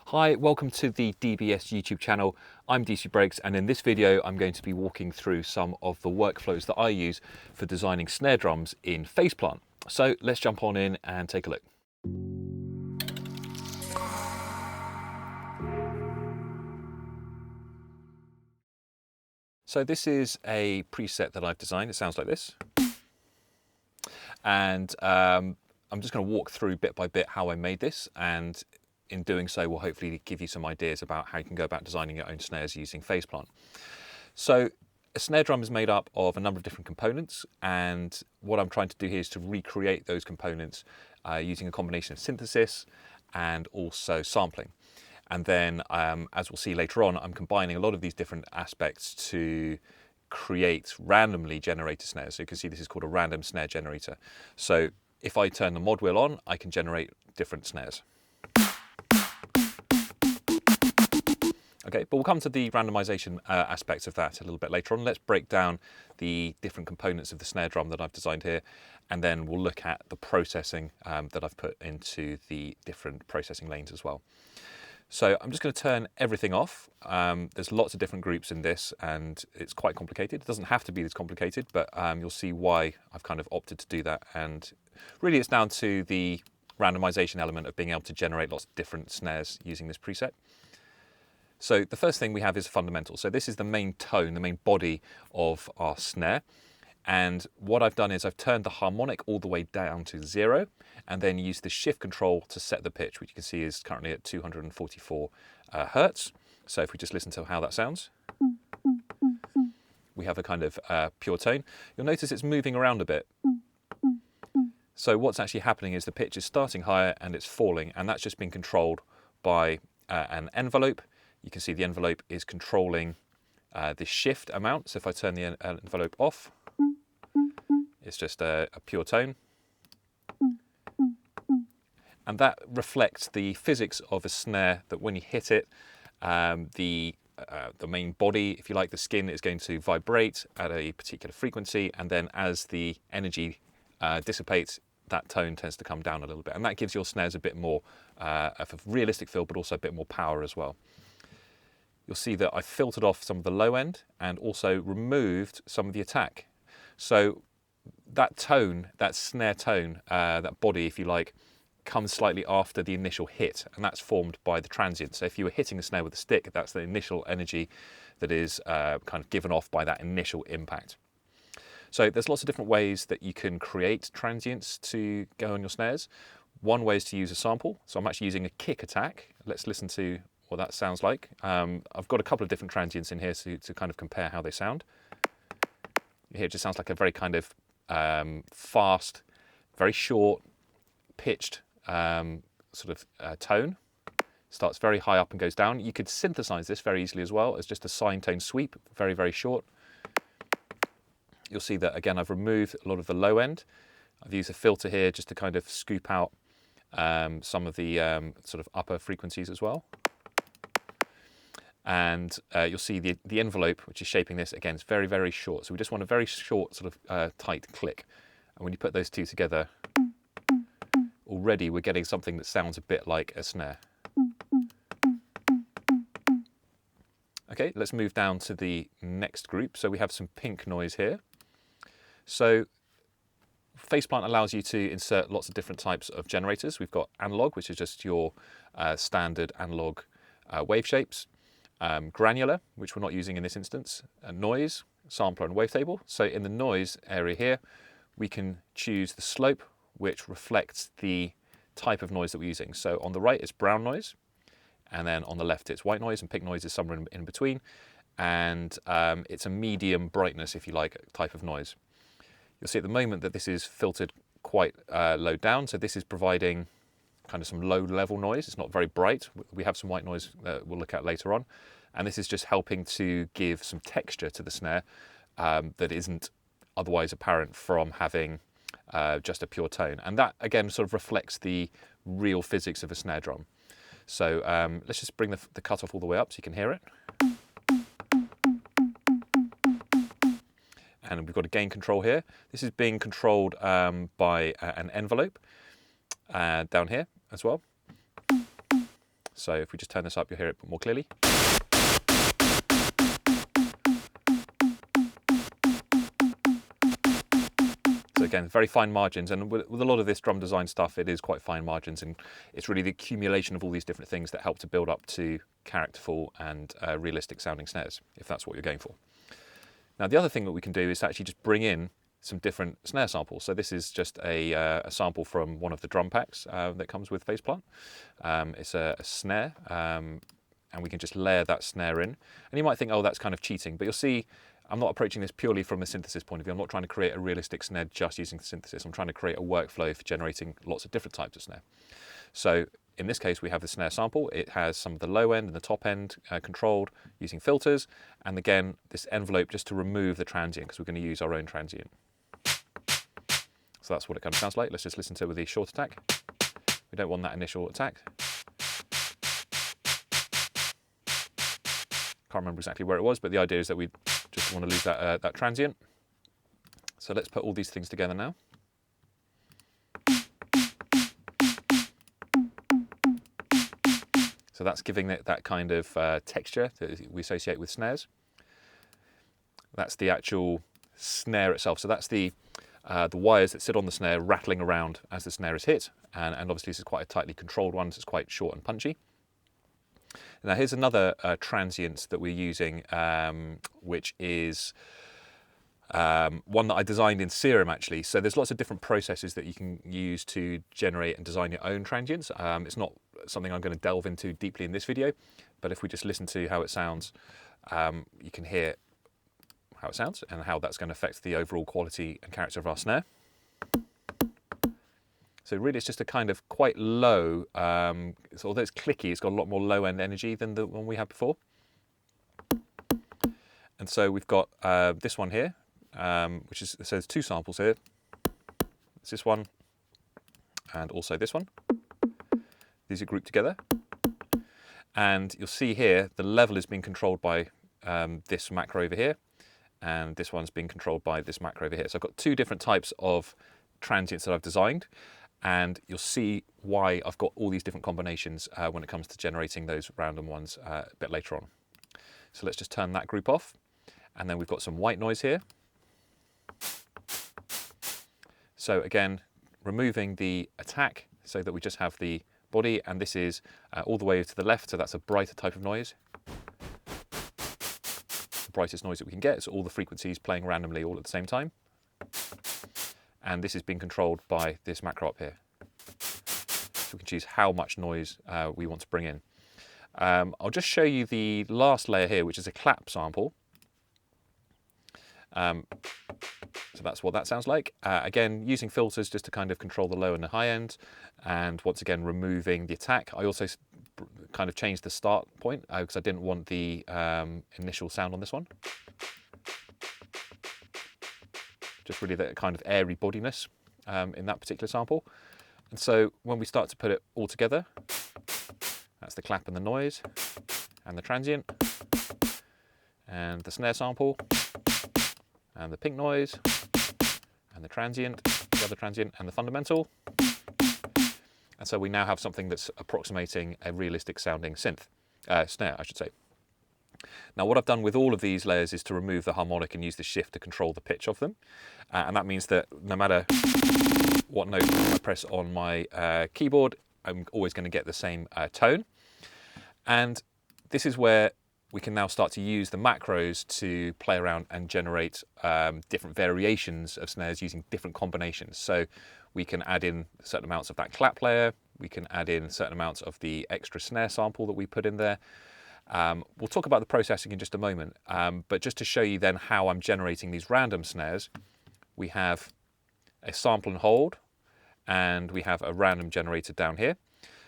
Hi, welcome to the DBS YouTube channel. I'm DC Breaks, and in this video I'm going to be walking through some of the workflows that I use for designing snare drums in Faceplant. So let's jump on in and take a look. So this is a preset that I've designed. It sounds like this. And I'm just going to walk through bit by bit how I made this, and in doing so will hopefully give you some ideas about how you can go about designing your own snares using Faceplant. So a snare drum is made up of a number of different components, and what I'm trying to do here is to recreate those components using a combination of synthesis and also sampling. And then, as we'll see later on, I'm combining a lot of these different aspects to create randomly generated snares. So you can see this is called a random snare generator. So if I turn the mod wheel on, I can generate different snares. Okay, but we'll come to the randomization aspects of that a little bit later on. Let's break down the different components of the snare drum that I've designed here, and then we'll look at the processing that I've put into the different processing lanes as well. So I'm just going to turn everything off. There's lots of different groups in this, and it's quite complicated. It doesn't have to be this complicated, but you'll see why I've kind of opted to do that. And really it's down to the randomization element of being able to generate lots of different snares using this preset. So the first thing we have is fundamental. So this is the main tone, the main body of our snare. And what I've done is I've turned the harmonic all the way down to 0, and then used the shift control to set the pitch, which you can see is currently at 244 hertz. So if we just listen to how that sounds, we have a kind of pure tone. You'll notice it's moving around a bit. So what's actually happening is the pitch is starting higher and it's falling, and that's just been controlled by an envelope. You can see the envelope is controlling the shift amount. So if I turn the envelope off, it's just a pure tone. And that reflects the physics of a snare, that when you hit it, the main body, if you like, the skin is going to vibrate at a particular frequency, and then as the energy dissipates, that tone tends to come down a little bit. And that gives your snares a bit more of a realistic feel, but also a bit more power as well. You'll see that I've filtered off some of the low end and also removed some of the attack. So that tone, that snare tone, that body, if you like, comes slightly after the initial hit, and that's formed by the transient. So if you were hitting a snare with a stick, that's the initial energy that is kind of given off by that initial impact. So there's lots of different ways that you can create transients to go on your snares. One way is to use a sample. So I'm actually using a kick attack. Let's listen to what that sounds like. I've got a couple of different transients in here to kind of compare how they sound. Here it just sounds like a very kind of fast, very short, pitched sort of tone. Starts very high up and goes down. You could synthesize this very easily as well as just a sine tone sweep, very, very short. You'll see that again I've removed a lot of the low end. I've used a filter here just to kind of scoop out some of the sort of upper frequencies as well. And you'll see the envelope, which is shaping this, again, is very, very short. So we just want a very short sort of tight click. And when you put those two together, already we're getting something that sounds a bit like a snare. Okay, let's move down to the next group. So we have some pink noise here. So Faceplant allows you to insert lots of different types of generators. We've got analog, which is just your standard analog wave shapes. Granular, which we're not using in this instance, noise, sampler and wavetable. So in the noise area here, we can choose the slope, which reflects the type of noise that we're using. So on the right, it's brown noise, and then on the left, it's white noise, and pink noise is somewhere in between. And it's a medium brightness, if you like, type of noise. You'll see at the moment that this is filtered quite low down. So this is providing kind of some low level noise. It's not very bright. We have some white noise that we'll look at later on. And this is just helping to give some texture to the snare that isn't otherwise apparent from having just a pure tone. And that again sort of reflects the real physics of a snare drum. So let's just bring the cutoff all the way up so you can hear it. And we've got a gain control here. This is being controlled by an envelope down here as well. So if we just turn this up, you'll hear it more clearly. So again, very fine margins, and with a lot of this drum design stuff, it is quite fine margins, and it's really the accumulation of all these different things that help to build up to characterful and realistic sounding snares, if that's what you're going for. Now, the other thing that we can do is actually just bring in some different snare samples. So this is just a sample from one of the drum packs that comes with Faceplant. It's a snare, and we can just layer that snare in. And you might think, oh, that's kind of cheating, but you'll see I'm not approaching this purely from a synthesis point of view. I'm not trying to create a realistic snare just using synthesis. I'm trying to create a workflow for generating lots of different types of snare. So in this case, we have the snare sample. It has some of the low end and the top end controlled using filters. And again, this envelope just to remove the transient, because we're going to use our own transient. So that's what it kind of sounds like. Let's just listen to it with the short attack. We don't want that initial attack. Can't remember exactly where it was, but the idea is that we just want to lose that transient. So let's put all these things together now. So that's giving it that kind of texture that we associate with snares. That's the actual snare itself. So that's the wires that sit on the snare rattling around as the snare is hit. And obviously this is quite a tightly controlled one, so it's quite short and punchy. Now here's another transient that we're using, which is one that I designed in Serum actually. So there's lots of different processes that you can use to generate and design your own transients. It's not something I'm going to delve into deeply in this video, but if we just listen to how it sounds, you can hear how it sounds and how that's going to affect the overall quality and character of our snare. So really it's just a kind of quite low, so although it's clicky, it's got a lot more low end energy than the one we had before. And so we've got this one here, which is, so there's two samples here. It's this one and also this one. These are grouped together. And you'll see here, the level is being controlled by this macro over here. And this one's being controlled by this macro over here. So I've got two different types of transients that I've designed. And you'll see why I've got all these different combinations when it comes to generating those random ones a bit later on. So let's just turn that group off. And then we've got some white noise here. So again, removing the attack so that we just have the body, and this is all the way to the left, so that's a brighter type of noise. The brightest noise that we can get, so all the frequencies playing randomly all at the same time. And this is being controlled by this macro up here. So we can choose how much noise we want to bring in. I'll just show you the last layer here, which is a clap sample. So that's what that sounds like. Again, using filters just to kind of control the low and the high end. And once again, removing the attack. I also kind of changed the start point because I didn't want the initial sound on this one. Just really that kind of airy bodiness in that particular sample. And so when we start to put it all together, that's the clap and the noise, and the transient, and the snare sample, and the pink noise, and the transient, the other transient, and the fundamental. And so we now have something that's approximating a realistic sounding synth, snare, I should say. Now what I've done with all of these layers is to remove the harmonic and use the shift to control the pitch of them. And that means that no matter what note I press on my keyboard, I'm always going to get the same tone. And this is where we can now start to use the macros to play around and generate different variations of snares using different combinations. So we can add in certain amounts of that clap layer, we can add in certain amounts of the extra snare sample that we put in there. We'll talk about the processing in just a moment, but just to show you then how I'm generating these random snares, we have a sample and hold, and we have a random generator down here.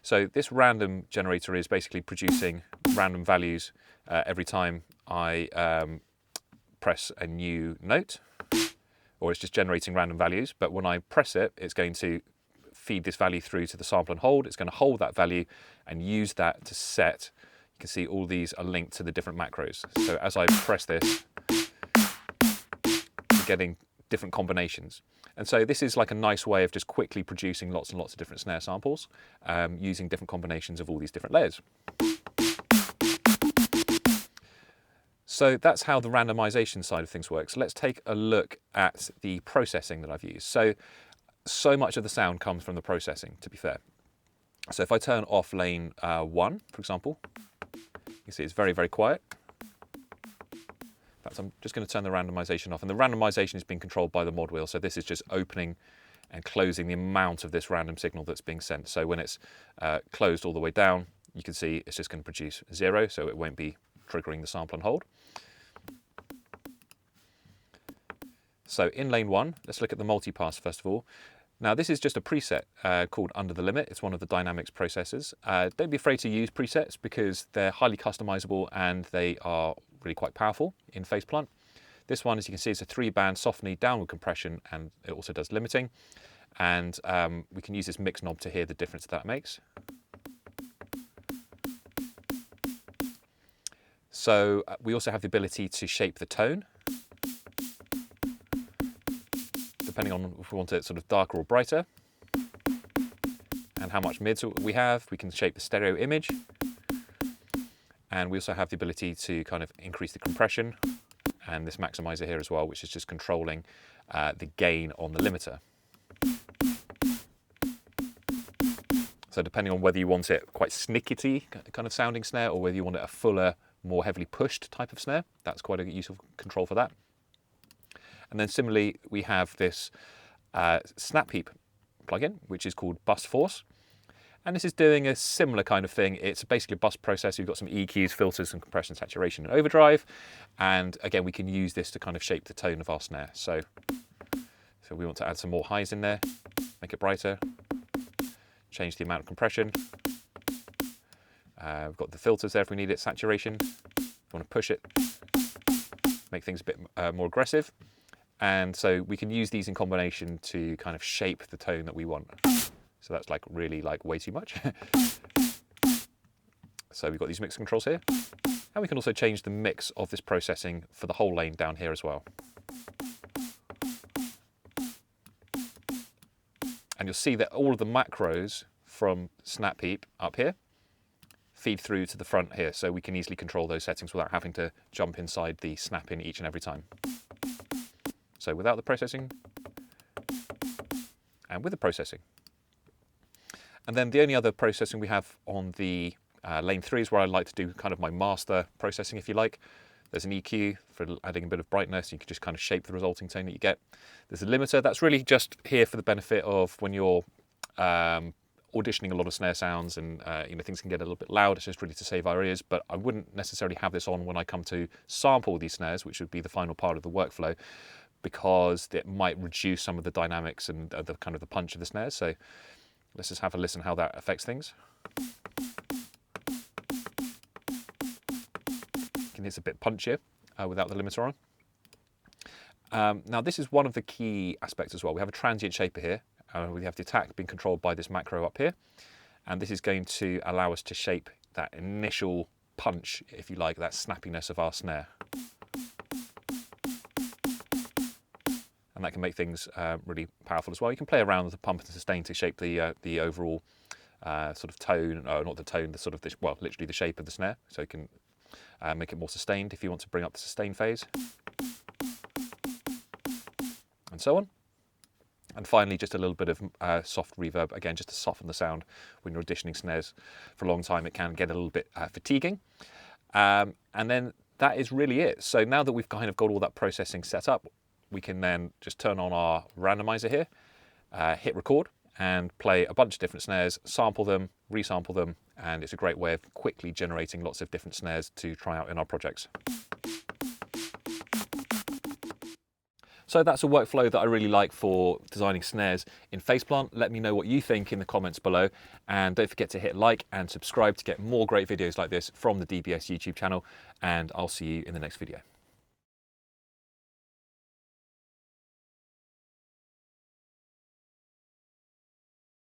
So this random generator is basically producing random values every time I press a new note, or it's just generating random values. But when I press it, it's going to feed this value through to the sample and hold. It's going to hold that value and use that to set. You can see all these are linked to the different macros. So as I press this, I'm getting different combinations. And so this is like a nice way of just quickly producing lots and lots of different snare samples using different combinations of all these different layers. So that's how the randomization side of things works. Let's take a look at the processing that I've used. So much of the sound comes from the processing, to be fair. So if I turn off lane 1, for example, you can see it's very, very quiet. In fact, I'm just going to turn the randomization off. And the randomization is being controlled by the mod wheel. So this is just opening and closing the amount of this random signal that's being sent. So when it's closed all the way down, you can see it's just going to produce 0. So it won't be triggering the sample and hold. So in lane 1, let's look at the multipass first of all. Now this is just a preset called Under the Limit. It's one of the dynamics processors. Don't be afraid to use presets because they're highly customizable and they are really quite powerful in phase plant. This one, as you can see, is a 3-band soft-knee downward compression, and it also does limiting. And we can use this mix knob to hear the difference that makes. So we also have the ability to shape the tone, depending on if we want it sort of darker or brighter, and how much mids we have. We can shape the stereo image, and we also have the ability to kind of increase the compression, and this maximizer here as well, which is just controlling the gain on the limiter. So depending on whether you want it quite snickety kind of sounding snare, or whether you want it a fuller, more heavily pushed type of snare, that's quite a useful control for that. And then similarly, we have this snap heap plugin, which is called Bus Force. And this is doing a similar kind of thing. It's basically a bus processor. You've got some EQs, filters, and compression, saturation, and overdrive. And again, we can use this to kind of shape the tone of our snare. So we want to add some more highs in there, make it brighter, change the amount of compression. We've got the filters there if we need it, saturation. If you want to push it, make things a bit more aggressive. And so we can use these in combination to kind of shape the tone that we want. So that's like really like way too much. So we've got these mix controls here. And we can also change the mix of this processing for the whole lane down here as well. And you'll see that all of the macros from Snap Heap up here feed through to the front here. So we can easily control those settings without having to jump inside the snap in each and every time. So without the processing and with the processing. And then the only other processing we have on the lane 3 is where I like to do kind of my master processing, if you like. There's an EQ for adding a bit of brightness. You can just kind of shape the resulting tone that you get. There's a limiter. That's really just here for the benefit of when you're auditioning a lot of snare sounds and things can get a little bit loud. It's just really to save our ears, but I wouldn't necessarily have this on when I come to sample these snares, which would be the final part of the workflow, because it might reduce some of the dynamics and the kind of the punch of the snares. So let's just have a listen how that affects things. It's a bit punchier without the limiter on. Now this is one of the key aspects as well. We have a transient shaper here. We have the attack being controlled by this macro up here. And this is going to allow us to shape that initial punch, if you like, that snappiness of our snare. And that can make things really powerful as well. You can play around with the pump and sustain to shape the overall sort of tone, not the tone, the sort of, literally the shape of the snare. So you can make it more sustained if you want to bring up the sustain phase. And so on. And finally, just a little bit of soft reverb, again, just to soften the sound. When you're auditioning snares for a long time, it can get a little bit fatiguing. And then that is really it. So now that we've kind of got all that processing set up, we can then just turn on our randomizer here, hit record, and play a bunch of different snares, sample them, resample them, and it's a great way of quickly generating lots of different snares to try out in our projects. So that's a workflow that I really like for designing snares in Faceplant. Let me know what you think in the comments below, and don't forget to hit like and subscribe to get more great videos like this from the DBS YouTube channel, and I'll see you in the next video.